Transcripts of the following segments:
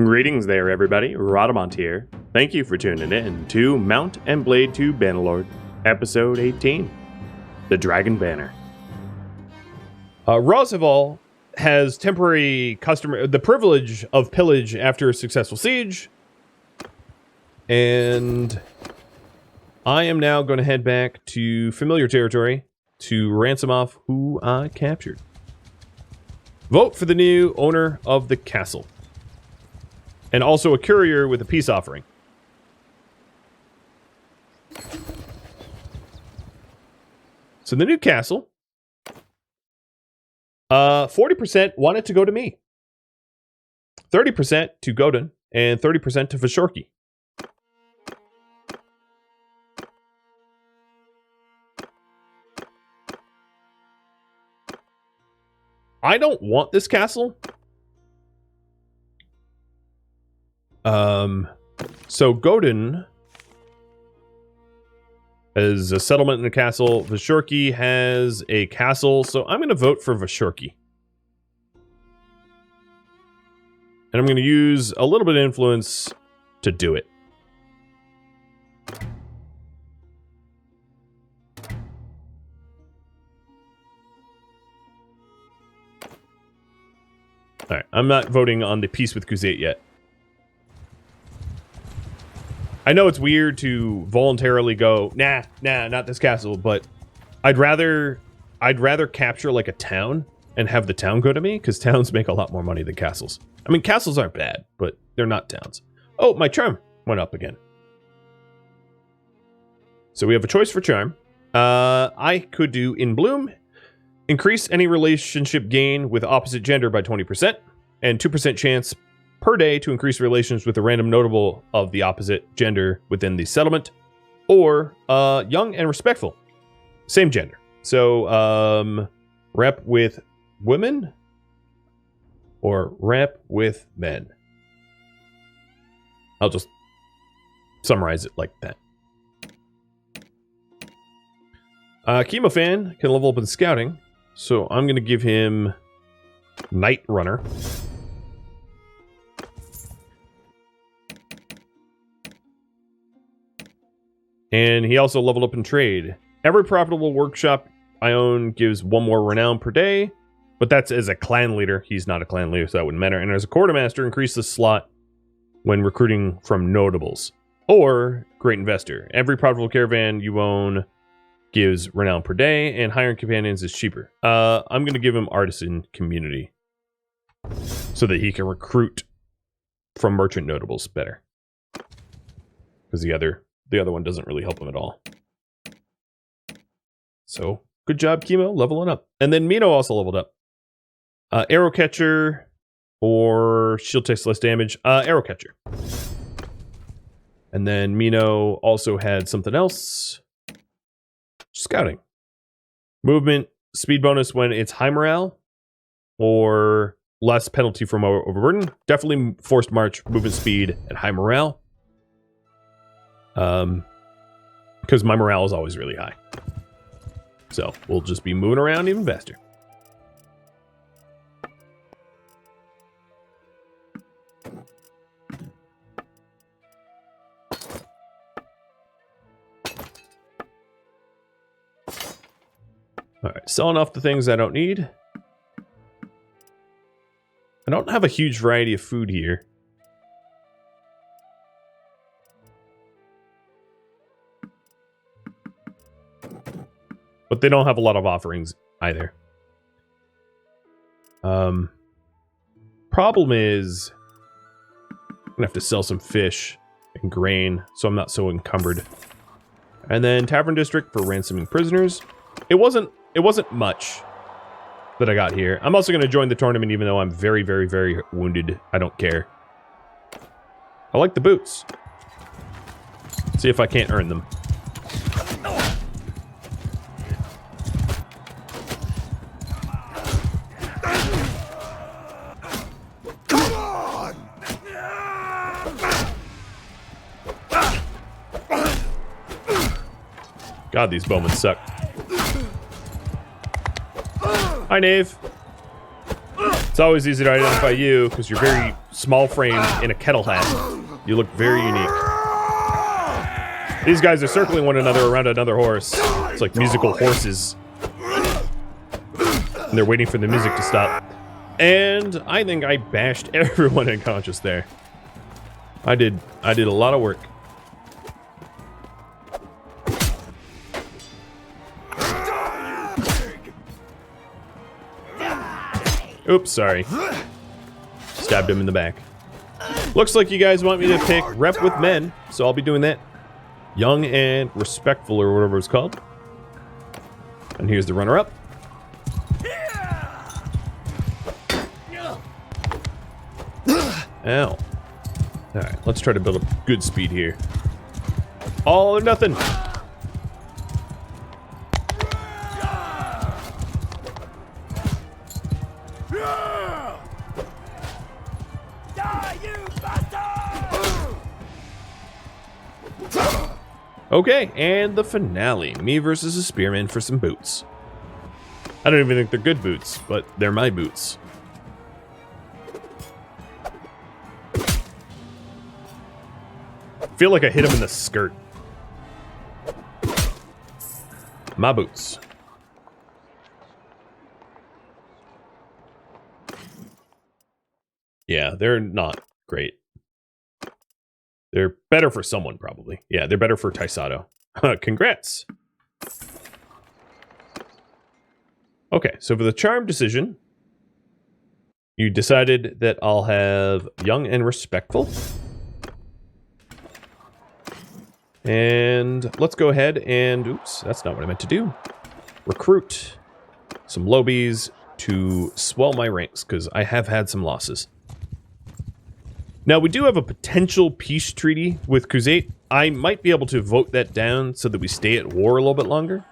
Greetings there, everybody. Rhadamant here. Thank you for tuning in to Mount and Blade to Bannerlord, Episode 18, The Dragon Banner. Roosevelt has temporary the privilege of pillage after a successful siege, and I am now going to head back to familiar territory to ransom off who I captured. Vote for the new owner of the castle. And also a courier with a peace offering. So the new castle. 40% want it to go to me. 30% to Godin. And 30% to Vashorki. I don't want this castle. So Godin has a settlement in a castle. Vashorki has a castle, so I'm going to vote for Vashorki. And I'm going to use a little bit of influence to do it. Alright, I'm not voting on the peace with Kuzate yet. I know it's weird to voluntarily go, nah, not this castle, but I'd rather capture like a town and have the town go to me, because towns make a lot more money than castles. I mean, castles aren't bad, but they're not towns. Oh, my charm went up again. So we have a choice for charm. I could do In Bloom, increase any relationship gain with opposite gender by 20%, and 2% chance per day to increase relations with a random notable of the opposite gender within the settlement, or young and respectful, same gender. So rep with women or rep with men. I'll just summarize it like that. Chemofan can level up in scouting, so I'm going to give him Night Runner. And he also leveled up in trade. Every profitable workshop I own gives 1 more renown per day, but that's as a clan leader. He's not a clan leader, so that wouldn't matter. And as a quartermaster, increase the slot when recruiting from notables. Or great investor. Every profitable caravan you own gives renown per day, and hiring companions is cheaper. I'm going to give him artisan community so that he can recruit from merchant notables better. Because the other one doesn't really help him at all. So, good job, Chemo, leveling up. And then Mino also leveled up. Arrow Catcher or Shield takes less damage. Arrow Catcher. And then Mino also had something else. Scouting. Movement, speed bonus when it's high morale, or less penalty from overburden. Definitely forced march, movement speed, and high morale. Because my morale is always really high. So we'll just be moving around even faster. Alright, selling off the things I don't need. I don't have a huge variety of food here. But they don't have a lot of offerings either. Problem is, I'm gonna have to sell some fish and grain, so I'm not so encumbered. And then Tavern District for ransoming prisoners. It wasn't much that I got here. I'm also gonna join the tournament even though I'm very, very, very wounded. I don't care. I like the boots. See if I can't earn them. God, these bowmen suck. Hi, Knave. It's always easy to identify you because you're very small frame in a kettle hat. You look very unique. These guys are circling one another around another horse. It's like musical horses. And they're waiting for the music to stop. And I think I bashed everyone unconscious there. I did a lot of work. Oops, sorry. Stabbed him in the back. Looks like you guys want me to pick rep with men, so I'll be doing that. Young and respectful, or whatever it's called. And here's the runner-up. Ow. Alright, let's try to build up good speed here. All or nothing. Okay, and the finale. Me versus a spearman for some boots. I don't even think they're good boots, but they're my boots. Feel like I hit him in the skirt. My boots. Yeah, they're not great. They're better for someone, probably. Yeah, they're better for Taisato. Congrats. Okay, so for the charm decision, you decided that I'll have young and respectful. And let's go ahead and... Oops, that's not what I meant to do. Recruit some lobies to swell my ranks, because I have had some losses. Now, we do have a potential peace treaty with Khuzait. I might be able to vote that down so that we stay at war a little bit longer.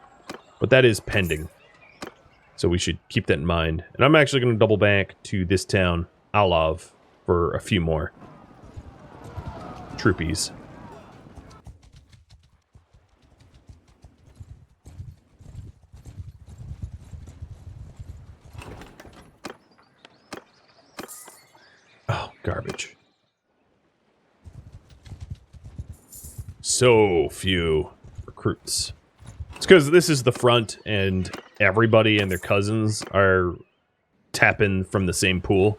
But that is pending. So we should keep that in mind. And I'm actually going to double back to this town, Alav, for a few more troopies. Oh, garbage. So few recruits. It's because this is the front and everybody and their cousins are tapping from the same pool.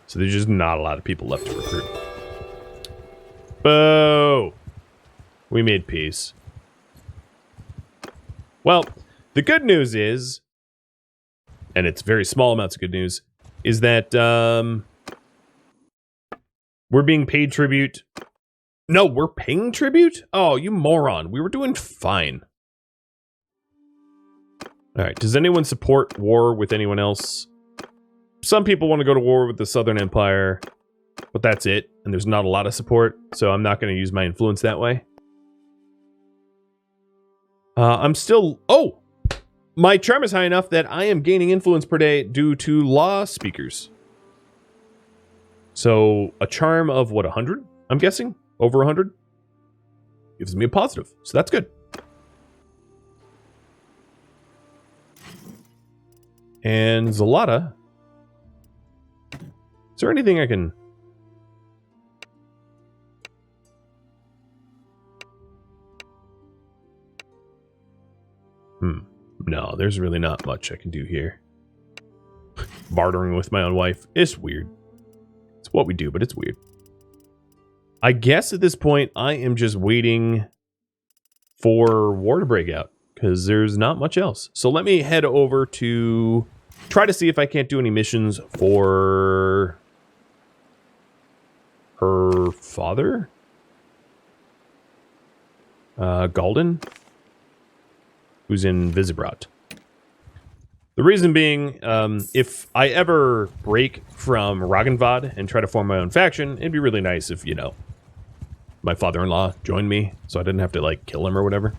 So there's just not a lot of people left to recruit. Boo! We made peace. Well, the good news is, and it's very small amounts of good news, is that we're being paid tribute. No, we're paying tribute? Oh, you moron. We were doing fine. Alright, does anyone support war with anyone else? Some people want to go to war with the Southern Empire, but that's it. And there's not a lot of support, so I'm not going to use my influence that way. I'm still... Oh! My charm is high enough that I am gaining influence per day due to law speakers. So, a charm of, what, 100? I'm guessing? Over 100? Gives me a positive, so that's good. And Zalata. Is there anything I can... No, there's really not much I can do here. Bartering with my own wife. It's weird. It's what we do, but it's weird. I guess at this point, I am just waiting for war to break out, because there's not much else. So let me head over to try to see if I can't do any missions for her father? Galden? Who's in Visibrat. The reason being, if I ever break from Ragnvad and try to form my own faction, it'd be really nice if, you know, my father-in-law joined me, so I didn't have to, like, kill him or whatever.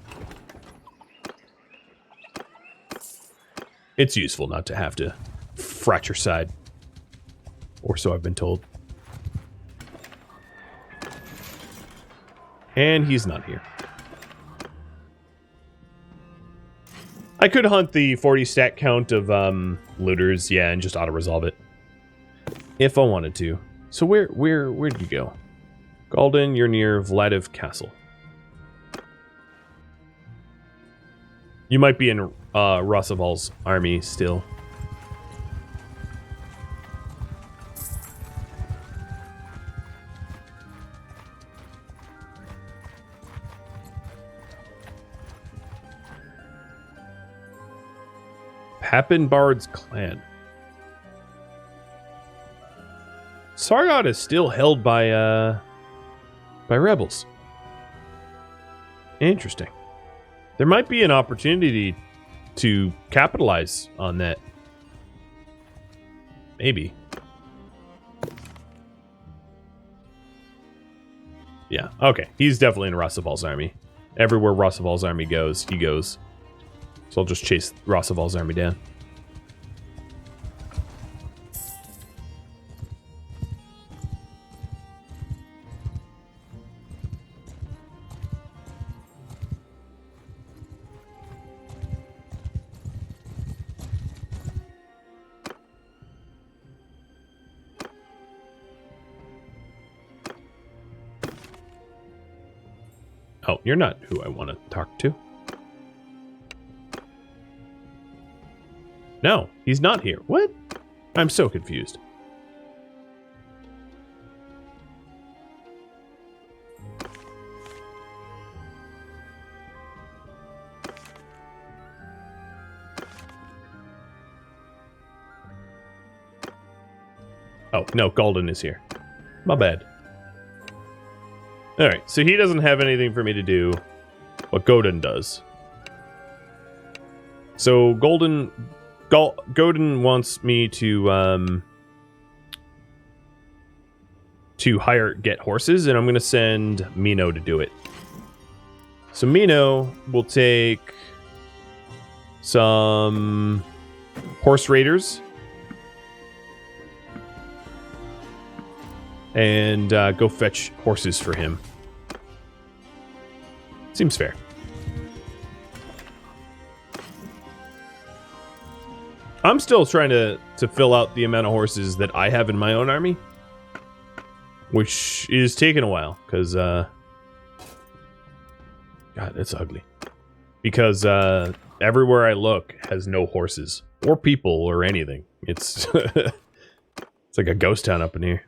It's useful not to have to fratricide. Or so I've been told. And he's not here. I could hunt the 40 stat count of looters, yeah, and just auto-resolve it. If I wanted to. So where'd you go? Galden, you're near Vladiv Castle. You might be in Rosaval's army still. Pappenbard's clan. Sargot is still held by rebels. Interesting. There might be an opportunity to capitalize on that. Maybe. Yeah, okay. He's definitely in Rosaval's army. Everywhere Rosaval's army goes, he goes. So I'll just chase Rosaval's army down. Oh, you're not who I want to talk to. No, he's not here. What? I'm so confused. Oh, no, Galden is here. My bad. Alright, so he doesn't have anything for me to do, but Godin does. So Godin wants me to get horses, and I'm going to send Mino to do it. So Mino will take some horse raiders and go fetch horses for him. Seems fair. I'm still trying to fill out the amount of horses that I have in my own army, which is taking a while, because, God, it's ugly. Because everywhere I look has no horses, or people, or anything. It's, it's like a ghost town up in here.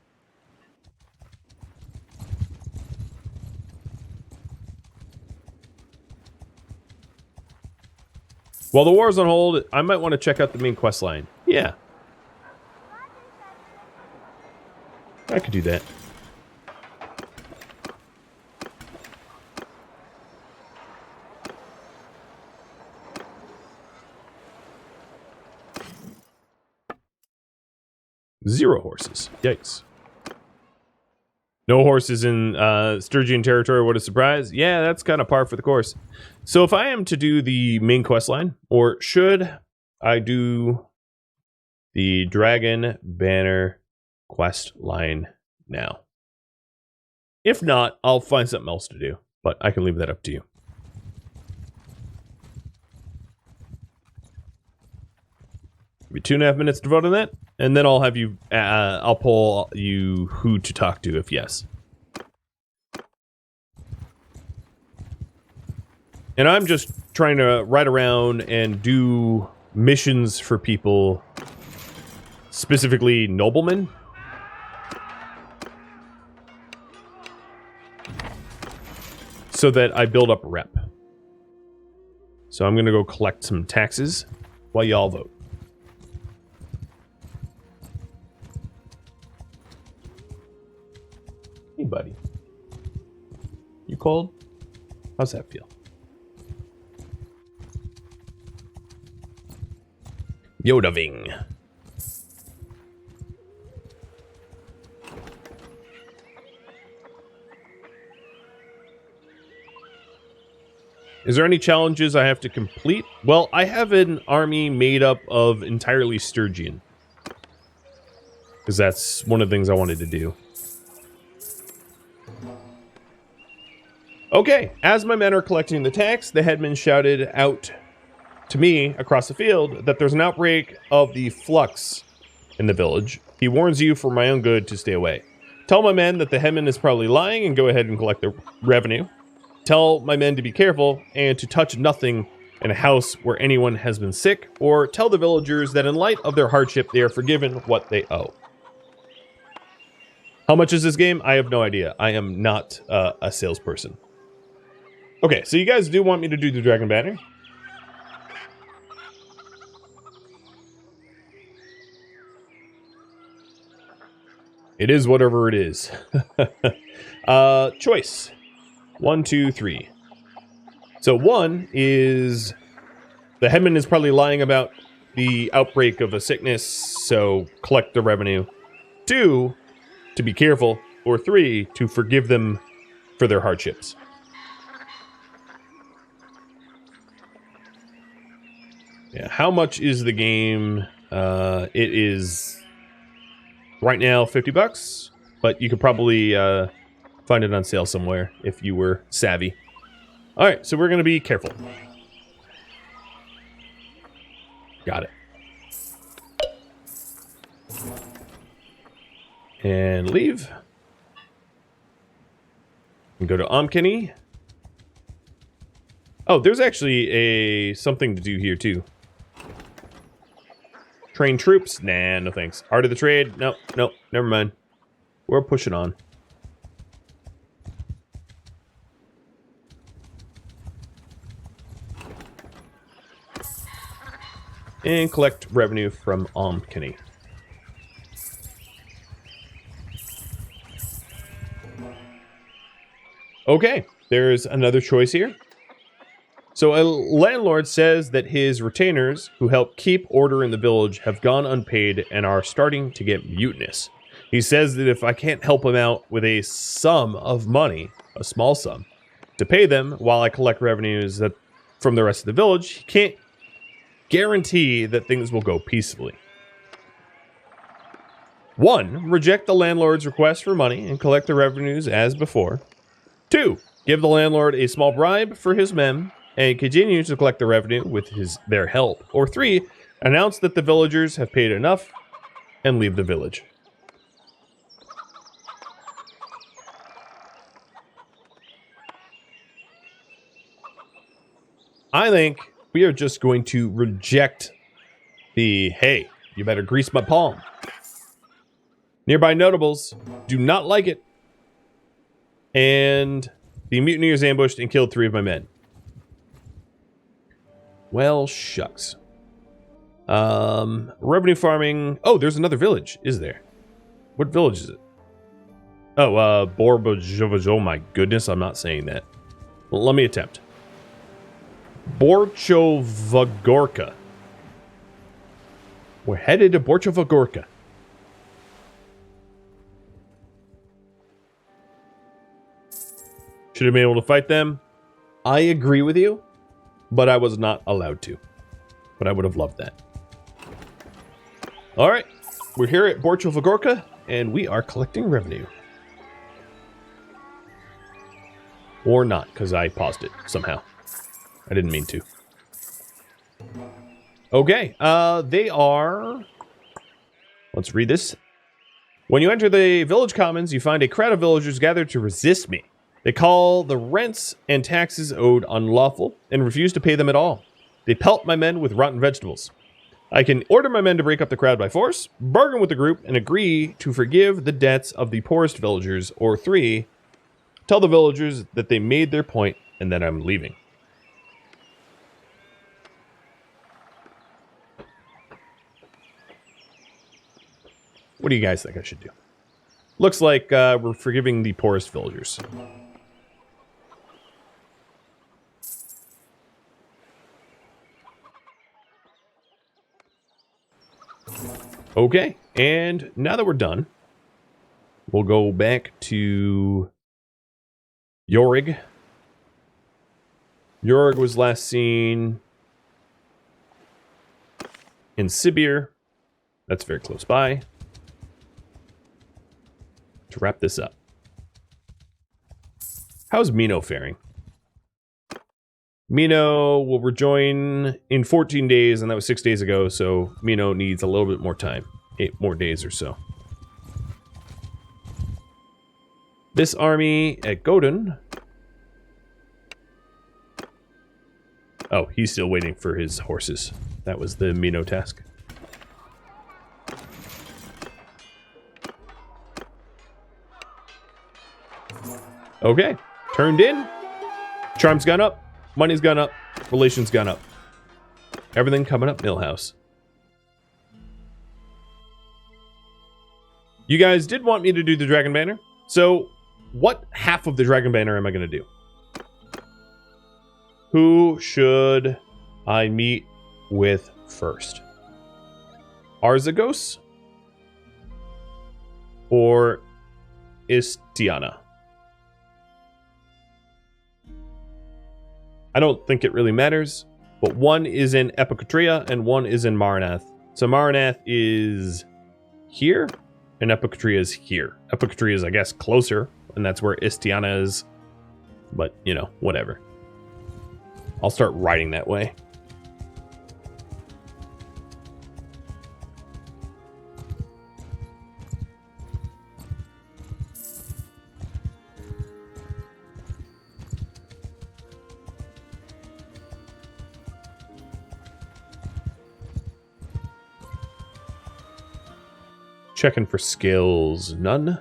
While the war's on hold, I might want to check out the main quest line. Yeah. I could do that. Zero horses. Yikes. No horses in Sturgian territory, what a surprise. Yeah, that's kind of par for the course. So if I am to do the main quest line, or should I do the Dragon Banner quest line now? If not, I'll find something else to do, but I can leave that up to you. Give me 2.5 minutes to vote on that, and then I'll have you, I'll poll you who to talk to if yes. And I'm just trying to ride around and do missions for people, specifically noblemen. So that I build up a rep. So I'm going to go collect some taxes while y'all vote. Hey, buddy. You cold? How's that feel? Yodaving. Is there any challenges I have to complete? Well, I have an army made up of entirely Sturgian. Because that's one of the things I wanted to do. Okay, as my men are collecting the tax, the headman shouted out to me across the field that there's an outbreak of the flux in the village. He warns you for my own good to stay away. Tell my men that the headman is probably lying and go ahead and collect the revenue. Tell my men to be careful and to touch nothing in a house where anyone has been sick, or tell the villagers that in light of their hardship, they are forgiven what they owe. How much is this game? I have no idea. I am not a salesperson. Okay, so you guys do want me to do the Dragon Banner? It is whatever it is. Choice. 1, 2, 3. So 1 is the headman is probably lying about the outbreak of a sickness, so collect the revenue. 2, to be careful. Or 3, to forgive them for their hardships. Yeah, how much is the game? It is right now $50, but you could probably find it on sale somewhere if you were savvy. All right, so we're going to be careful. Got it. And leave. And go to Omkeni. Oh, there's actually something to do here too. Train troops? Nah, no thanks. Art of the trade? Nope, nope, never mind. We're pushing on. And collect revenue from Omkeni. Okay, there's another choice here. So a landlord says that his retainers, who help keep order in the village, have gone unpaid and are starting to get mutinous. He says that if I can't help him out with a sum of money, a small sum, to pay them while I collect revenues from the rest of the village, he can't guarantee that things will go peacefully. 1, reject the landlord's request for money and collect the revenues as before. 2, give the landlord a small bribe for his men and continue to collect the revenue with their help. Or 3, announce that the villagers have paid enough and leave the village. I think we are just going to reject the, hey, you better grease my palm. Nearby notables do not like it. And the mutineers ambushed and killed 3 of my men. Well, shucks. Revenue farming. Oh, there's another village, is there? What village is it? Oh, Borbojovojo. Oh my goodness, I'm not saying that. Well, let me attempt. Borchovagorka. We're headed to Borchovagorka. Should have been able to fight them. I agree with you, but I was not allowed to. But I would have loved that. All right, we're here at Borchovagorka, and we are collecting revenue. Or not, because I paused it somehow. I didn't mean to. Okay, they are... Let's read this. When you enter the village commons, you find a crowd of villagers gathered to resist me. They call the rents and taxes owed unlawful and refuse to pay them at all. They pelt my men with rotten vegetables. I can order my men to break up the crowd by force, bargain with the group, and agree to forgive the debts of the poorest villagers. Or 3, tell the villagers that they made their point and that I'm leaving. What do you guys think I should do? Looks like we're forgiving the poorest villagers. Okay, and now that we're done, we'll go back to Yorig. Yorig was last seen in Sibir. That's very close by. To wrap this up. How's Mino faring? Mino will rejoin in 14 days, and that was 6 days ago, so Mino needs a little bit more time. 8 more days or so. This army at Godin. Oh, he's still waiting for his horses. That was the Mino task. Okay, turned in. Charm's gone up. Money's gone up. Relations gone up. Everything coming up, Millhouse. You guys did want me to do the Dragon Banner. So, what half of the Dragon Banner am I going to do? Who should I meet with first? Arzagos? Or Istiana? I don't think it really matters, but one is in Epicotria and one is in Maranath. So Maranath is here, and Epicotria is here. Epicotria is, I guess, closer, and that's where Istiana is. But, you know, whatever. I'll start riding that way. Checking for skills. None.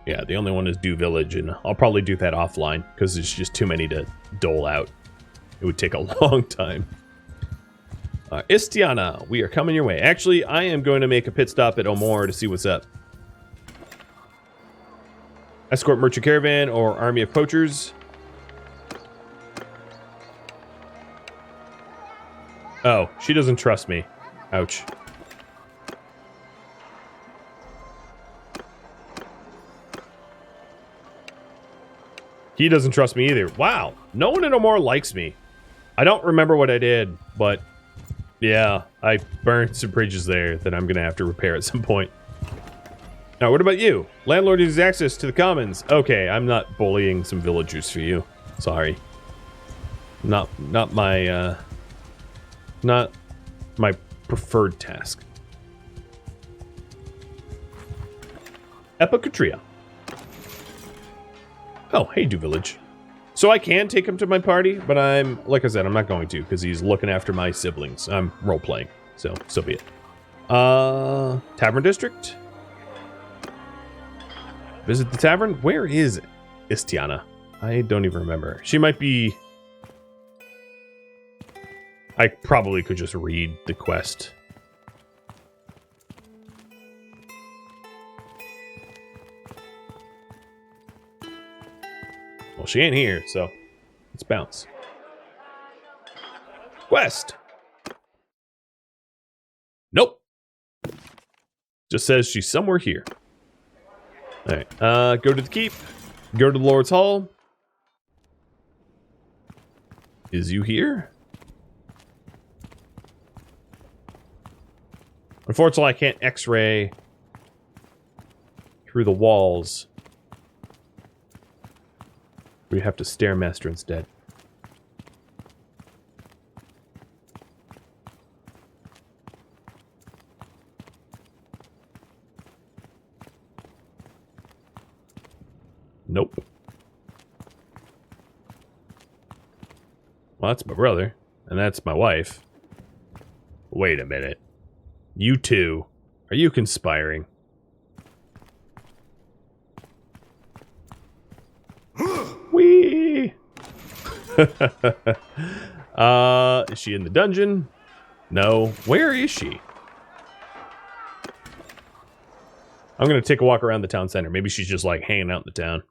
Yeah, the only one is do village, and I'll probably do that offline because there's just too many to dole out. It would take a long time. Istiana, we are coming your way. Actually, I am going to make a pit stop at Omor to see what's up. Escort merchant caravan or army of poachers. Oh, she doesn't trust me. Ouch. He doesn't trust me either. Wow. No one in Omor likes me. I don't remember what I did, but yeah, I burned some bridges there that I'm going to have to repair at some point. Now, what about you? Landlord needs access to the commons. Okay, I'm not bullying some villagers for you. Sorry. Not my preferred task. Epicotria. Oh, hey, do village. So I can take him to my party, but like I said, I'm not going to because he's looking after my siblings. I'm role-playing, so be it. Tavern district. Visit the tavern. Where is Istiana? I don't even remember. She might be... I probably could just read the quest. Well, she ain't here, so let's bounce. Quest! Nope. Just says she's somewhere here. Alright, go to the keep. Go to the Lord's Hall. Is you here? Unfortunately, I can't X-ray through the walls. We have to Stairmaster instead. Nope. Well, that's my brother, and that's my wife. Wait a minute. You two, are you conspiring? Whee! Is she in the dungeon? No. Where is she? I'm gonna take a walk around the town center. Maybe she's just like hanging out in the town.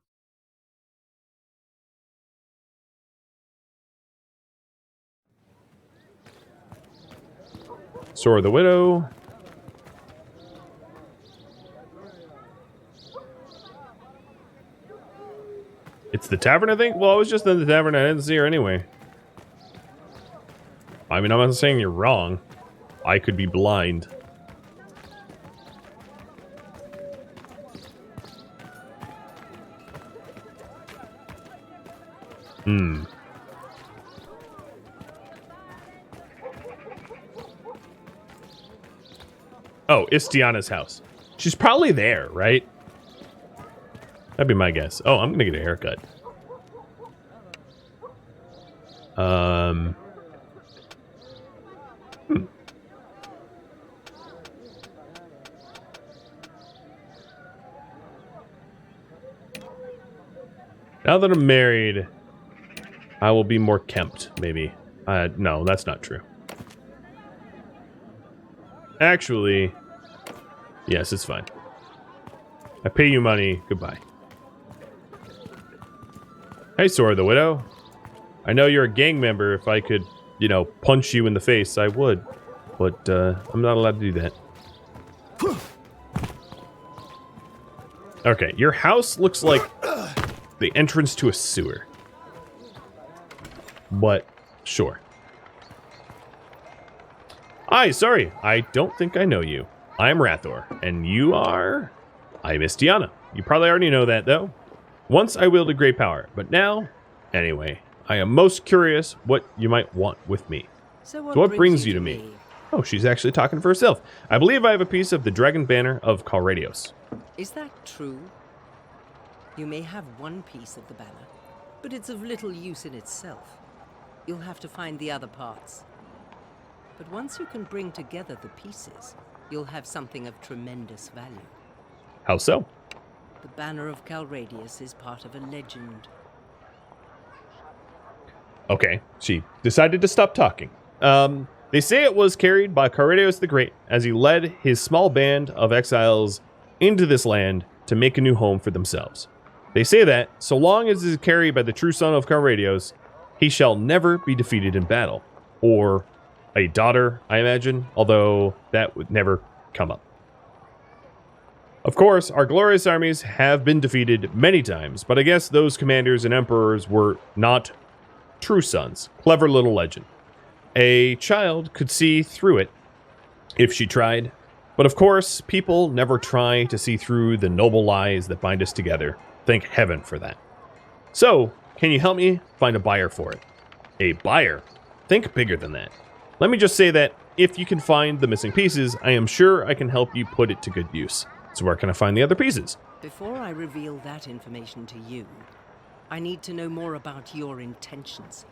Sword of the Widow. It's the tavern, I think? Well, I was just in the tavern. I didn't see her anyway. I mean, I'm not saying you're wrong. I could be blind. Oh, Istiana's house. She's probably there, right? That'd be my guess. Oh, I'm gonna get a haircut. Now that I'm married, I will be more kempt, maybe. No, that's not true. Actually, yes, it's fine. I pay you money. Goodbye. Hey, Sora the Widow. I know you're a gang member. If I could, you know, punch you in the face, I would. But I'm not allowed to do that. Okay, your house looks like the entrance to a sewer. But, sure. Hi, sorry. I don't think I know you. I'm Rathor, and you are... I'm Istiana. You probably already know that, though. Once I wielded great power, but now... Anyway, I am most curious what you might want with me. So what brings you to me? Oh, she's actually talking for herself. I believe I have a piece of the dragon banner of Calradios. Is that true? You may have one piece of the banner, but it's of little use in itself. You'll have to find the other parts. But once you can bring together the pieces, you'll have something of tremendous value. How so? The banner of Calradios is part of a legend. Okay, she decided to stop talking. They say it was carried by Calradios the Great as he led his small band of exiles into this land to make a new home for themselves. They say that, so long as it is carried by the true son of Calradios, he shall never be defeated in battle. Or a daughter, I imagine, although that would never come up. Of course, our glorious armies have been defeated many times, but I guess those commanders and emperors were not true sons. Clever little legend. A child could see through it if she tried. But of course, people never try to see through the noble lies that bind us together. Thank heaven for that. So, can you help me find a buyer for it? A buyer? Think bigger than that. Let me just say that if you can find the missing pieces, I am sure I can help you put it to good use. So where can I find the other pieces? Before I reveal that information to you, I need to know more about your intentions.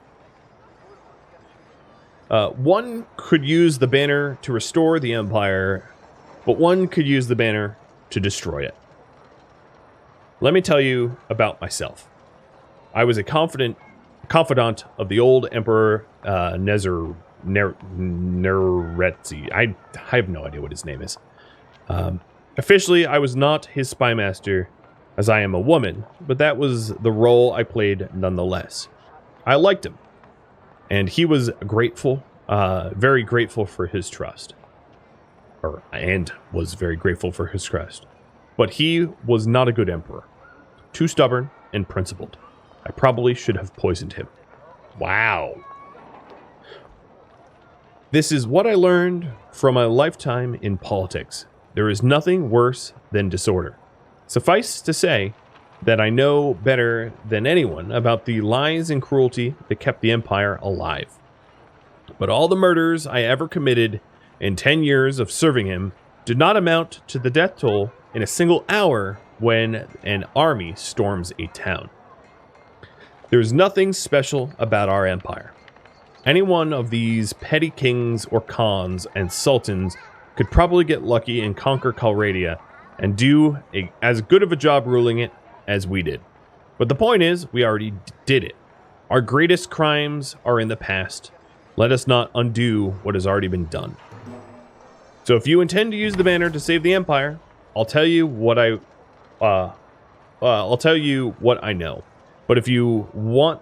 One could use the banner to restore the Empire, but one could use the banner to destroy it. Let me tell you about myself. I was a confidant of the old Emperor Neretzi. I have no idea what his name is. Officially, I was not his spy master, as I am a woman, but that was the role I played nonetheless. I liked him, and he was grateful, very grateful for his trust. And was very grateful for his trust. But he was not a good emperor. Too stubborn and principled. I probably should have poisoned him. Wow. This is what I learned from my lifetime in politics. There is nothing worse than disorder. Suffice to say that I know better than anyone about the lies and cruelty that kept the Empire alive. But all the murders I ever committed in 10 years of serving him did not amount to the death toll in a single hour when an army storms a town. There is nothing special about our empire. Any one of these petty kings or khans and sultans could probably get lucky and conquer Calradia and do as good of a job ruling it as we did. But the point is, we already did it. Our greatest crimes are in the past. Let us not undo what has already been done. So if you intend to use the banner to save the Empire, I'll tell you what I know. But if you want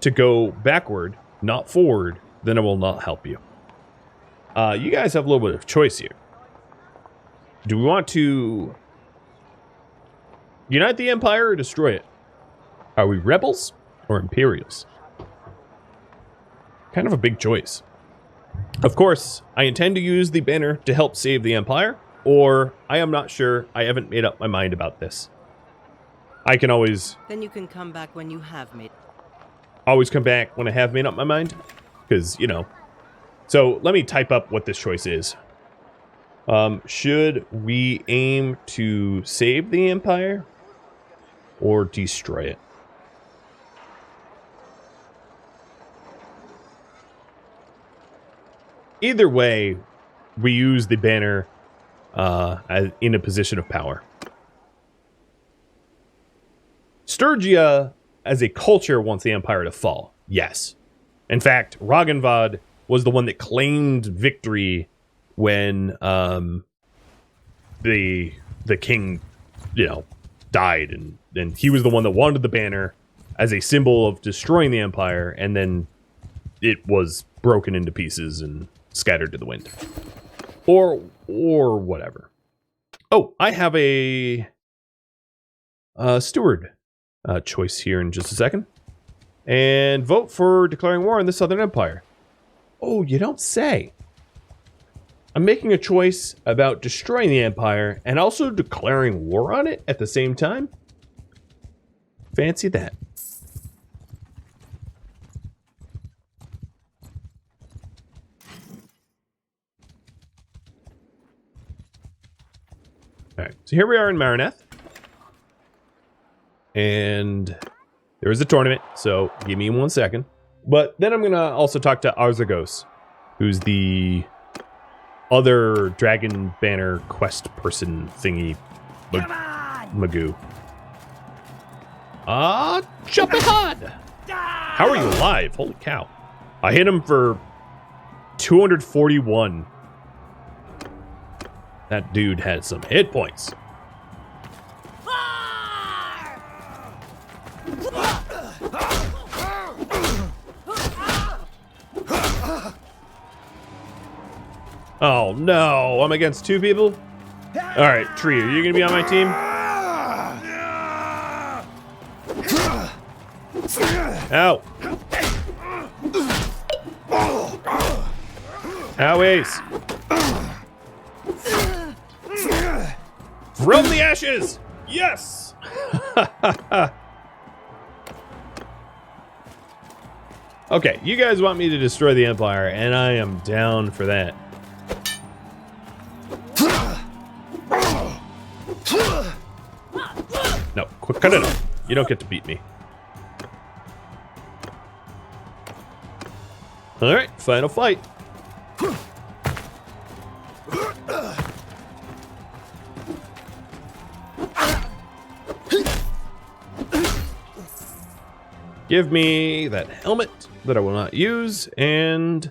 to go backward, not forward, then I will not help you. You guys have a little bit of choice here. Do we want to unite the Empire or destroy it? Are we rebels or Imperials? Kind of a big choice. Of course, I intend to use the banner to help save the Empire, or I am not sure. I haven't made up my mind about this. I can always... Then you can come back when you have made... Always come back when I have made up my mind? Because, you know. So, let me type up what this choice is. Should we aim to save the Empire or destroy it? Either way, we use the banner in a position of power. Sturgia, as a culture, wants the Empire to fall. Yes. In fact, Rhadamant was the one that claimed victory when the king, died, and he was the one that wanted the banner as a symbol of destroying the Empire, and then it was broken into pieces and scattered to the wind. Or whatever. Oh, I have a steward choice here in just a second. And vote for declaring war on the Southern Empire. Oh, you don't say. I'm making a choice about destroying the Empire and also declaring war on it at the same time. Fancy that. Alright, so here we are in Marineth. And there is a tournament, so give me 1 second. But then I'm going to also talk to Arzagos, who's the other Dragon Banner quest person thingy magoo. Jump ahead! How are you alive? Holy cow. I hit him for 241. That dude had some hit points. Oh no, I'm against 2 people? Alright, Tree, are you gonna be on my team? Ow. Ow, Ace. From the ashes! Yes! Okay, you guys want me to destroy the Empire, and I am down for that. No, quick, cut it off. You don't get to beat me. Alright, final fight. Give me that helmet that I will not use, and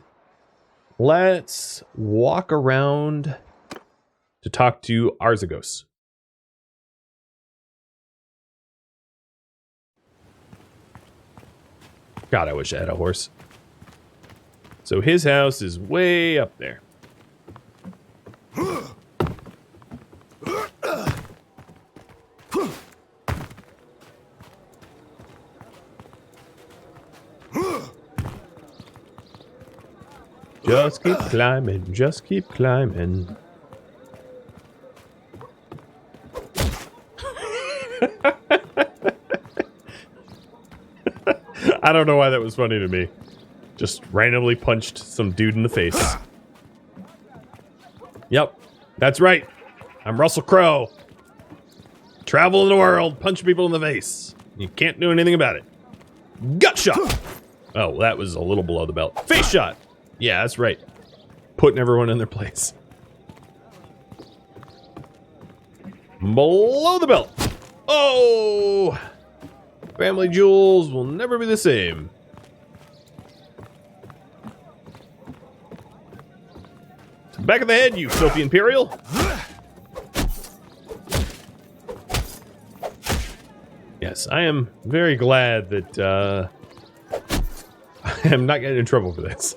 let's walk around to talk to Arzagos. God, I wish I had a horse. So his house is way up there. Just keep climbing, just keep climbing. I don't know why that was funny to me. Just randomly punched some dude in the face. Yep, that's right. I'm Russell Crowe. Travel the world, punch people in the face. You can't do anything about it. Gut shot. Oh, that was a little below the belt. Face shot. Yeah, that's right. Putting everyone in their place. Below the belt. Oh! Family jewels will never be the same. To the back of the head, you filthy Imperial. Yes, I am very glad that I am not getting in trouble for this.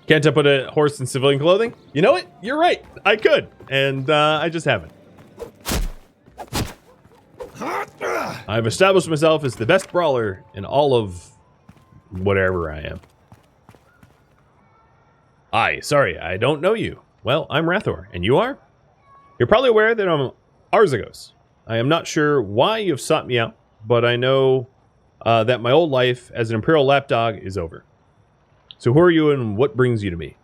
Can't I put a horse in civilian clothing? You know what? You're right. I could. And I just haven't. I've established myself as the best brawler in all of whatever I am. Sorry, I don't know you. Well, I'm Rathor, and you are? You're probably aware that I'm Arzagos. I am not sure why you've sought me out, but I know that my old life as an Imperial lapdog is over. So who are you and what brings you to me?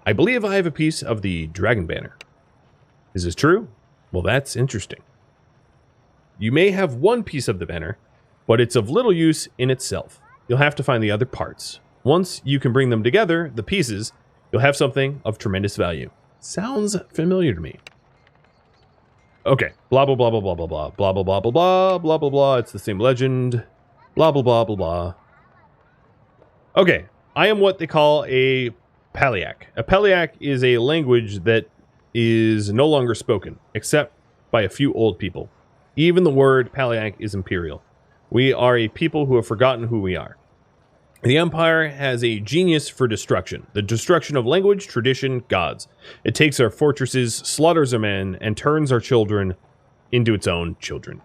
I believe I have a piece of the dragon banner. Is this true? Well, that's interesting. You may have one piece of the banner, but it's of little use in itself. You'll have to find the other parts. Once you can bring them together, the pieces, you'll have something of tremendous value. Sounds familiar to me. Okay. Blah, blah, blah, blah, blah, blah, blah, blah, blah, blah, blah, blah, blah, blah, blah. It's the same legend. Blah, blah, blah, blah, blah. Okay. I am what they call a Palyak. A Palyak is a language that is no longer spoken, except by a few old people. Even the word Palyak is imperial. We are a people who have forgotten who we are. The Empire has a genius for destruction. The destruction of language, tradition, gods. It takes our fortresses, slaughters our men, and turns our children into its own children.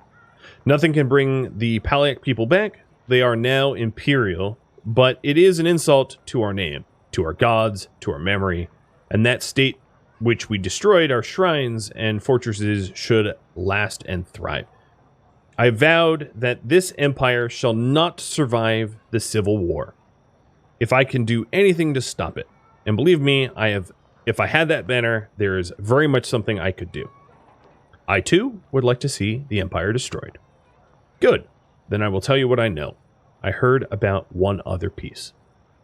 Nothing can bring the Palyak people back. They are now imperial, but it is an insult to our name, to our gods, to our memory, and that state which we destroyed, our shrines and fortresses, should last and thrive. I vowed that this empire shall not survive the civil war. If I can do anything to stop it, and believe me, if I had that banner, there is very much something I could do. I too would like to see the empire destroyed. Good. Then I will tell you what I know. I heard about one other piece.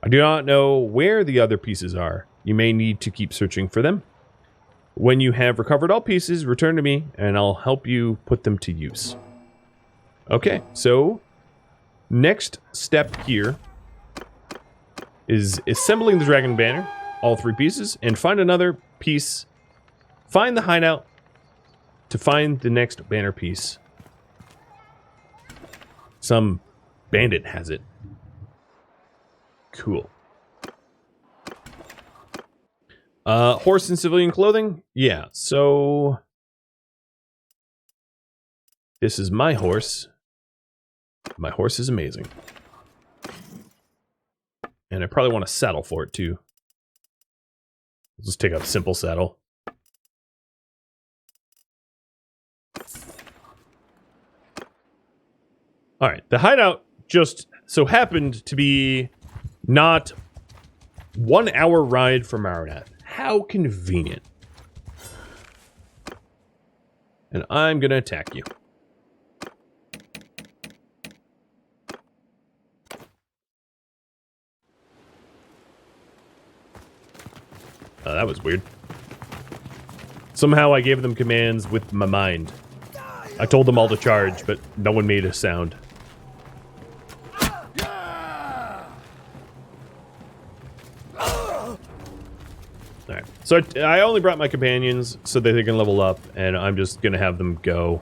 I do not know where the other pieces are. You may need to keep searching for them. When you have recovered all pieces, return to me, and I'll help you put them to use. Okay, so next step here is assembling the dragon banner, all 3 pieces, and find another piece. Find the hideout to find the next banner piece. Some bandit has it. Cool. Horse in civilian clothing? Yeah, so this is my horse. My horse is amazing. And I probably want a saddle for it too. Let's just take a simple saddle. Alright, the hideout just so happened to be not 1 hour ride from Rhadamant. How convenient. And I'm gonna attack you. That was weird. Somehow I gave them commands with my mind. I told them all to charge, but no one made a sound. Alright, so I only brought my companions so that they can level up, and I'm just gonna have them go.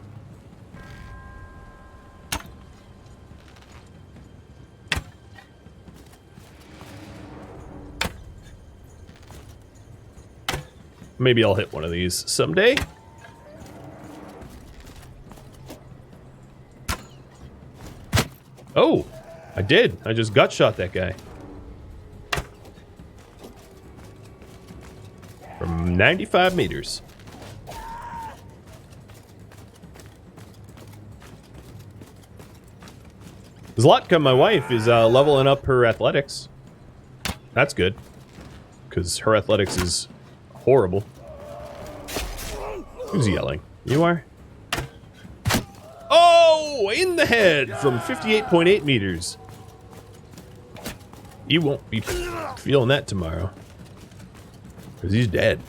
Maybe I'll hit one of these someday. Oh, I did. I just gut shot that guy. From 95 meters. Zlatka, my wife, is leveling up her athletics. That's good. Because her athletics is horrible. Who's yelling? You are? Oh! In the head from 58.8 meters. You won't be feeling that tomorrow. Because he's dead.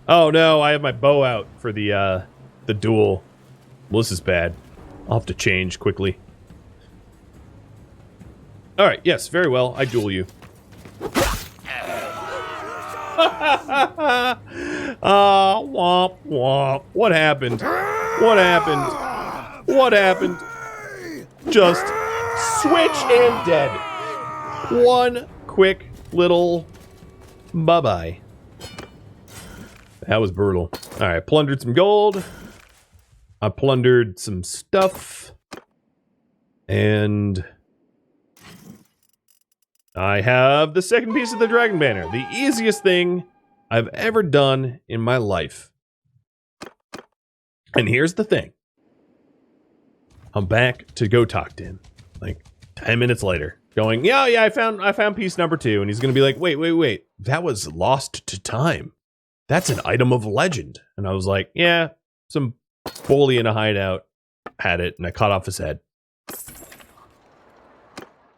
Oh no, I have my bow out for the duel. Well, this is bad. I'll have to change quickly. Alright, yes, very well. I duel you. Womp womp. What happened? What happened? What happened? Just switch and dead. One quick little bye-bye. That was brutal. Alright, plundered some gold. I plundered some stuff. And I have the second piece of the dragon banner. The easiest thing I've ever done in my life. And here's the thing. I'm back to go talk to him. Like 10 minutes later. going, yeah, I found piece number 2. And he's going to be like, wait. That was lost to time. That's an item of legend. And I was like, yeah, some bully in a hideout had it, and I cut off his head.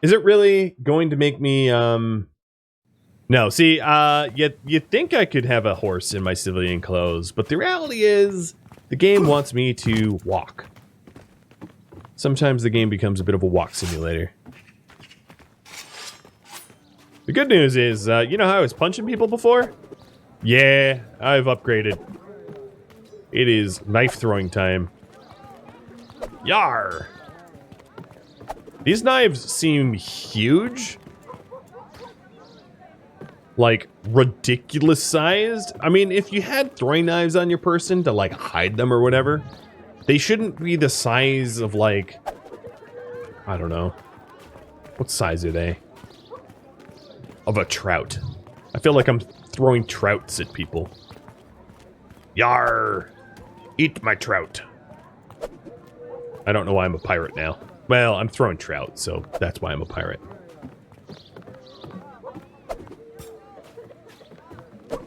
Is it really going to make me, No, see, you think I could have a horse in my civilian clothes, but the reality is, the game wants me to walk. Sometimes the game becomes a bit of a walk simulator. The good news is, you know how I was punching people before? Yeah, I've upgraded. It is knife throwing time. Yar! These knives seem huge. Like, ridiculous sized. I mean, if you had throwing knives on your person to, like, hide them or whatever, they shouldn't be the size of, like, I don't know. What size are they? Of a trout. I feel like I'm throwing trouts at people. Yar! Eat my trout. I don't know why I'm a pirate now. Well, I'm throwing trout, so that's why I'm a pirate.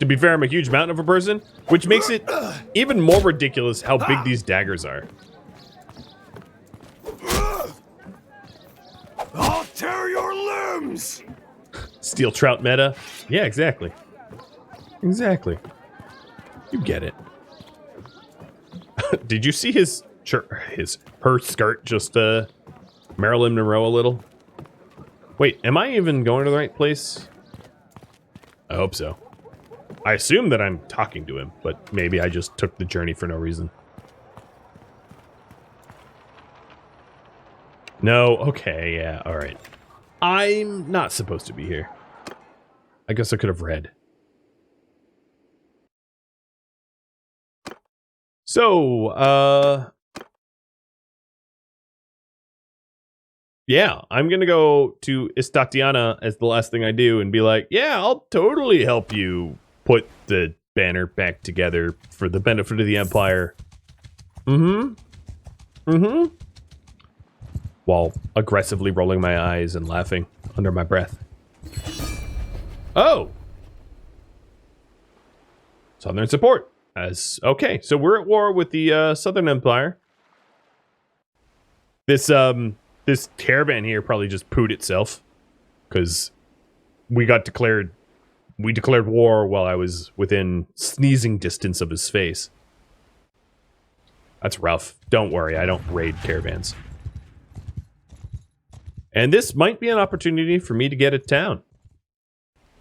To be fair, I'm a huge mountain of a person, which makes it even more ridiculous how big these daggers are. I'll tear your limbs! Steel trout meta? Yeah, exactly. Exactly. You get it. Did you see her skirt just Marilyn Monroe a little? Wait, am I even going to the right place? I hope so. I assume that I'm talking to him, but maybe I just took the journey for no reason. No, okay, yeah, alright. I'm not supposed to be here. I guess I could have read. So, yeah, I'm gonna go to Istiana as the last thing I do and be like, yeah, I'll totally help you put the banner back together for the benefit of the Empire. While aggressively rolling my eyes and laughing under my breath. Oh! Southern support. Okay, so we're at war with the Southern Empire. This caravan here probably just pooed itself. Because we declared war while I was within sneezing distance of his face. That's rough. Don't worry, I don't raid caravans. And this might be an opportunity for me to get a town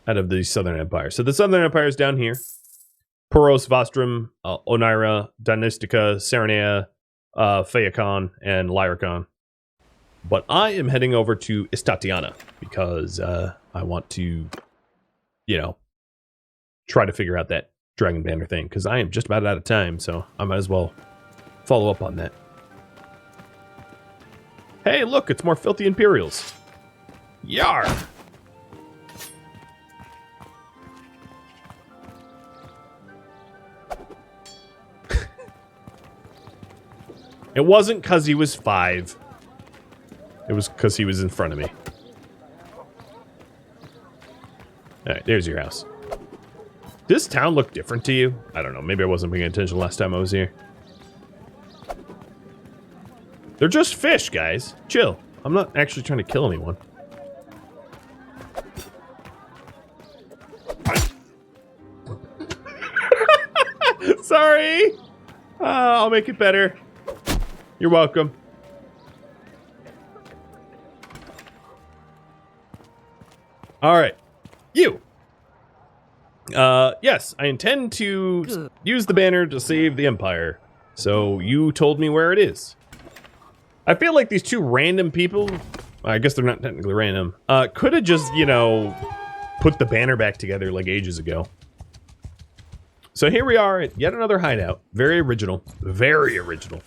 out of the Southern Empire. So the Southern Empire is down here. Puros, Vostrum, Onira, Dynastica, Serenea, Phaeacon, and Lyricon. But I am heading over to Istiana because I want to, you know, try to figure out that Dragon Banner thing. Because I am just about out of time, so I might as well follow up on that. Hey, look, it's more filthy Imperials. Yar! It wasn't because he was 5. It was because he was in front of me. Alright, there's your house. Does this town look different to you? I don't know, maybe I wasn't paying attention last time I was here. They're just fish, guys. Chill. I'm not actually trying to kill anyone. Sorry! I'll make it better. You're welcome. Alright. You! Yes, I intend to use the banner to save the Empire. So, you told me where it is. I feel like these two random people, I guess they're not technically random, could have just, you know, put the banner back together like ages ago. So here we are at yet another hideout. Very original. Very original.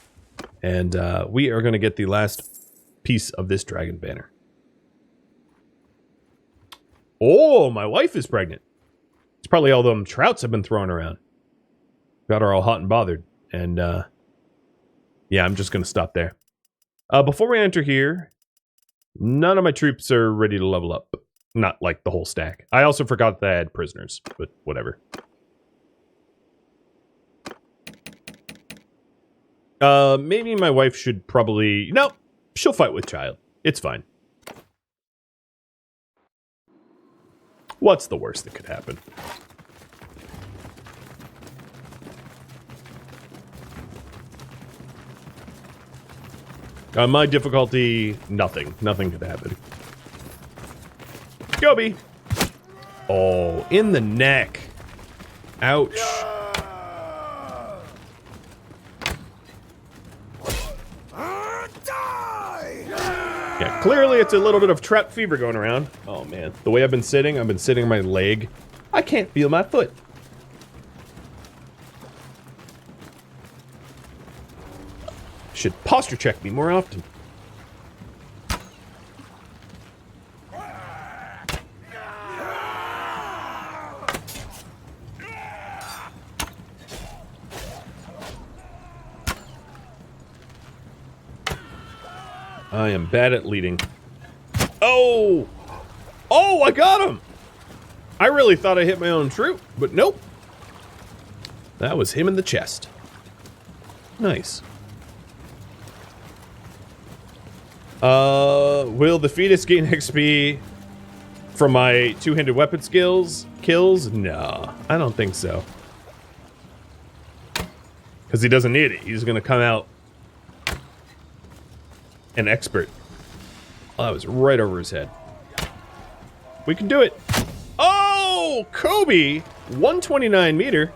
And we are going to get the last piece of this dragon banner. Oh, my wife is pregnant. It's probably all them trouts have been thrown around. Got her all hot and bothered. And, yeah, I'm just going to stop there. Before we enter here, None of my troops are ready to level up. Not like the whole stack. I also forgot that I had prisoners, but whatever. Maybe my wife should probably... No, she'll fight with child. It's fine. What's the worst that could happen? On my difficulty, nothing. Nothing could happen. Gobi! Oh, in the neck. Ouch. Yeah, clearly it's a little bit of trap fever going around. Oh man, the way I've been sitting on my leg. I can't feel my foot. Should posture check me more often. I am bad at leading. Oh! Oh, I got him! I really thought I hit my own troop, but nope. That was him in the chest. Nice. Will the fetus gain XP from my two-handed weapon skills? Kills? No, I don't think so. Because he doesn't need it. He's gonna come out an expert. Oh, that was right over his head. We can do it. Oh, Kobe, 129 meter.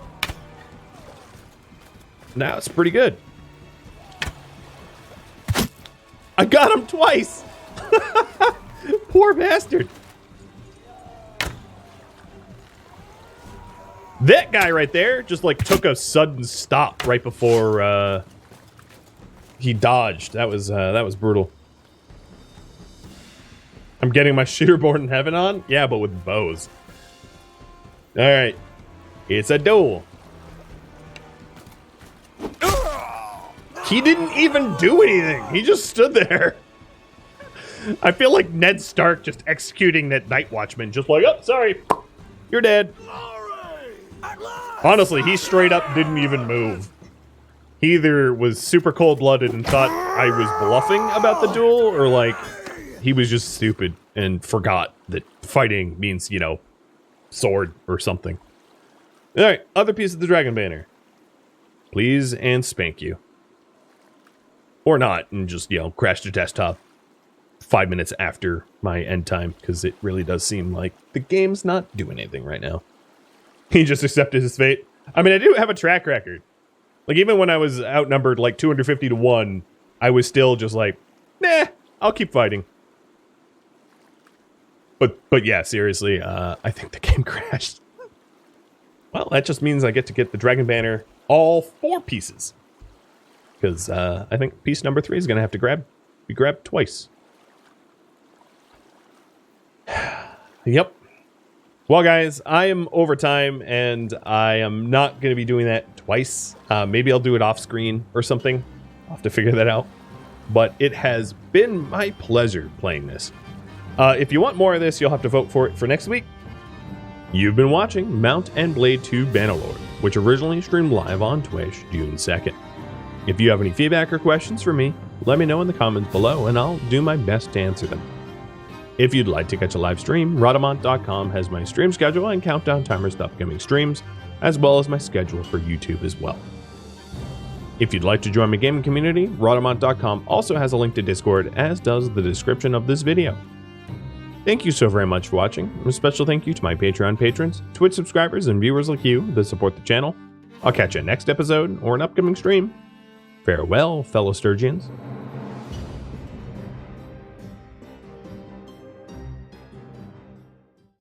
Now it's pretty good. I got him twice. Poor bastard. That guy right there just like took a sudden stop right before he dodged. That was brutal. I'm getting my shooter born in heaven on? Yeah, but with bows. Alright. It's a duel. He didn't even do anything. He just stood there. I feel like Ned Stark just executing that Night Watchman. Just like, oh, sorry. You're dead. Honestly, he straight up didn't even move. He either was super cold-blooded and thought I was bluffing about the duel, or like, he was just stupid and forgot that fighting means, you know, sword or something. Alright, other piece of the dragon banner. Please and spank you. Or not, and just, you know, crash the desktop 5 minutes after my end time, because it really does seem like the game's not doing anything right now. He just accepted his fate. I mean, I do have a track record. Like, even when I was outnumbered like 250 to 1, I was still just like, nah, I'll keep fighting. But yeah, seriously, I think the game crashed. Well, that just means I get to get the dragon banner all 4 pieces. Because I think piece number 3 is going to have to be grabbed twice. Yep. Well, guys, I am over time, and I am not going to be doing that twice. Maybe I'll do it off screen or something. I'll have to figure that out. But it has been my pleasure playing this. If you want more of this, you'll have to vote for it for next week. You've been watching Mount and Blade 2 Bannerlord, which originally streamed live on Twitch June 2nd. If you have any feedback or questions for me, let me know in the comments below, and I'll do my best to answer them. If you'd like to catch a live stream, Rhadamant.com has my stream schedule and countdown timers to upcoming streams, as well as my schedule for YouTube as well. If you'd like to join my gaming community, Rhadamant.com also has a link to Discord, as does the description of this video. Thank you so very much for watching, and a special thank you to my Patreon patrons, Twitch subscribers, and viewers like you that support the channel. I'll catch you next episode or an upcoming stream. Farewell, fellow Sturgians.